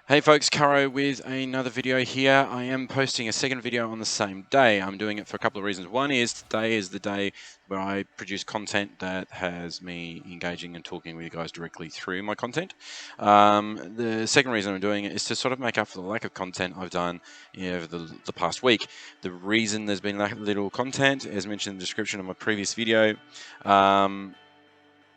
Hey folks, Karo with another video here. I am posting a second video on the same day. I'm doing it for a couple of reasons. One is today is the day where I produce content that has me engaging and talking with you guys directly through my content. The second reason I'm doing it is to sort of make up for the lack of content I've done over the past week. The reason there's been little content, as mentioned in the description of my previous video,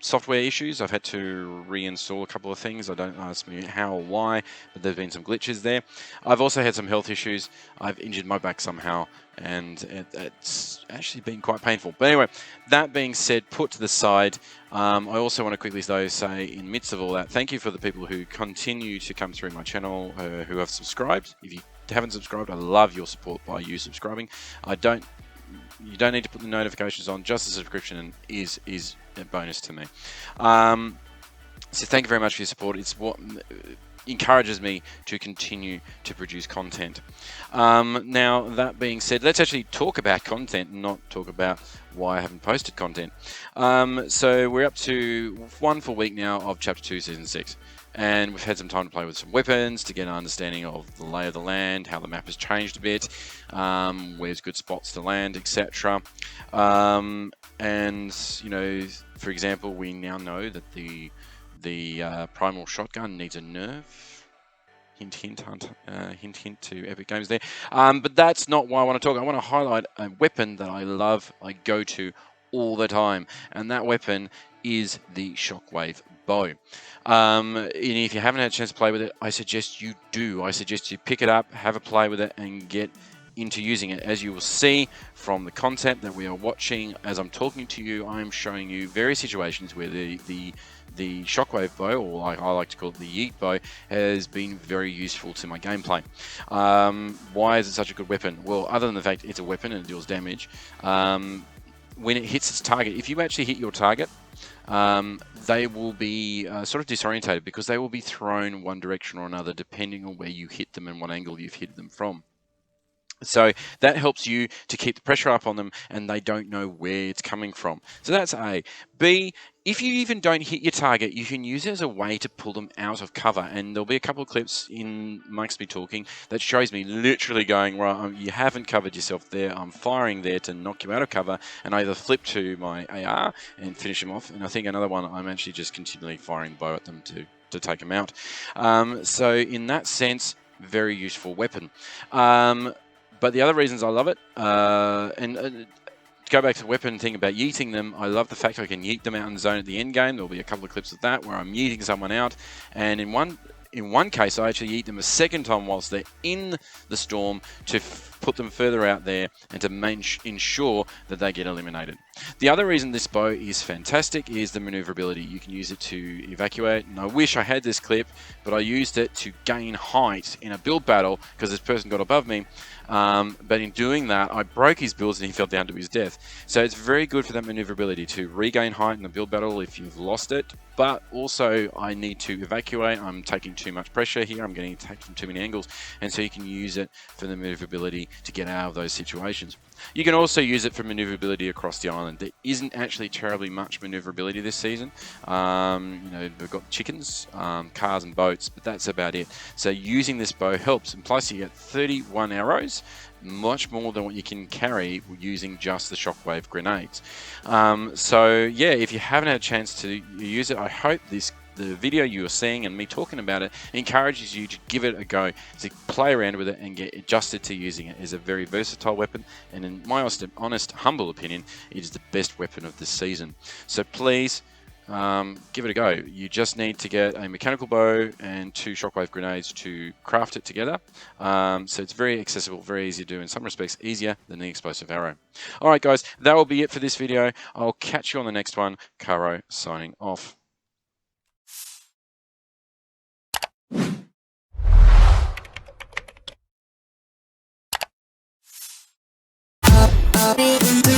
software issues. I've had to reinstall a couple of things. I don't ask me how or why, but there's been some glitches there. I've also had some health issues. I've injured my back somehow, and it's actually been quite painful. But anyway, that being said, put to the side, I also want to quickly though say, in the midst of all that, thank you for the people who continue to come through my channel, who have subscribed. If you haven't subscribed, I love your support by you subscribing. You don't need to put the notifications on, just the subscription is a bonus to me. So thank you very much for your support. It's what encourages me to continue to produce content. Now, that being said, let's actually talk about content and not talk about why I haven't posted content. So we're up to one full week now of Chapter 2, Season 6. And we've had some time to play with some weapons to get an understanding of the lay of the land, how the map has changed a bit, where's good spots to land, etc. And, you know, for example, we now know that the primal shotgun needs a nerf. Hint, hint, hint, hint to Epic Games there. But that's not why I want to talk. I want to highlight a weapon that I love, I go to all the time, and that weapon is the Shockwave Bow. And if you haven't had a chance to play with it, I suggest you do. I suggest you pick it up, have a play with it, and get into using it. As you will see from the content that we are watching, as I'm talking to you, I'm showing you various situations where the Shockwave Bow, or I like to call it the Yeet Bow, has been very useful to my gameplay. Why is it such a good weapon? Well, other than the fact it's a weapon and it deals damage, when it hits its target, if you actually hit your target, they will be sort of disorientated because they will be thrown one direction or another depending on where you hit them and what angle you've hit them from. So that helps you to keep the pressure up on them and they don't know where it's coming from. So that's A. B, if you even don't hit your target, you can use it as a way to pull them out of cover. And there'll be a couple of clips in amongst me talking that shows me literally going, right, you haven't covered yourself there. I'm firing there to knock you out of cover, and I either flip to my AR and finish them off. And I think another one, I'm actually just continually firing the bow at them to take them out. So in that sense, very useful weapon. But the other reasons I love it, to go back to the weapon thing about yeeting them, I love the fact I can yeet them out in the zone at the end game. There'll be a couple of clips of that where I'm yeeting someone out, and in one case I actually yeet them a second time whilst they're in the storm to put them further out there and to ensure that they get eliminated. The other reason this bow is fantastic is the maneuverability. You can use it to evacuate, and I wish I had this clip, but I used it to gain height in a build battle because this person got above me. But in doing that, I broke his builds and he fell down to his death. So it's very good for that maneuverability to regain height in the build battle if you've lost it. But also, I need to evacuate. I'm taking too much pressure here. I'm getting attacked from too many angles. And so you can use it for the maneuverability to get out of those situations. You can also use it for maneuverability across the island. There isn't actually terribly much maneuverability this season. You know, we've got chickens, cars and boats, but that's about it. So using this bow helps. And plus you get 31 arrows, much more than what you can carry using just the shockwave grenades. So yeah, if you haven't had a chance to use it, I hope the video you are seeing and me talking about it encourages you to give it a go, to play around with it and get adjusted to using it. It's a very versatile weapon, and in my honest, humble opinion, it is the best weapon of this season. So please, give it a go. You just need to get a mechanical bow and 2 shockwave grenades to craft it together. So it's very accessible, very easy to do, in some respects easier than the explosive arrow. Alright guys, that will be it for this video. I'll catch you on the next one. Karo signing off. I'll be in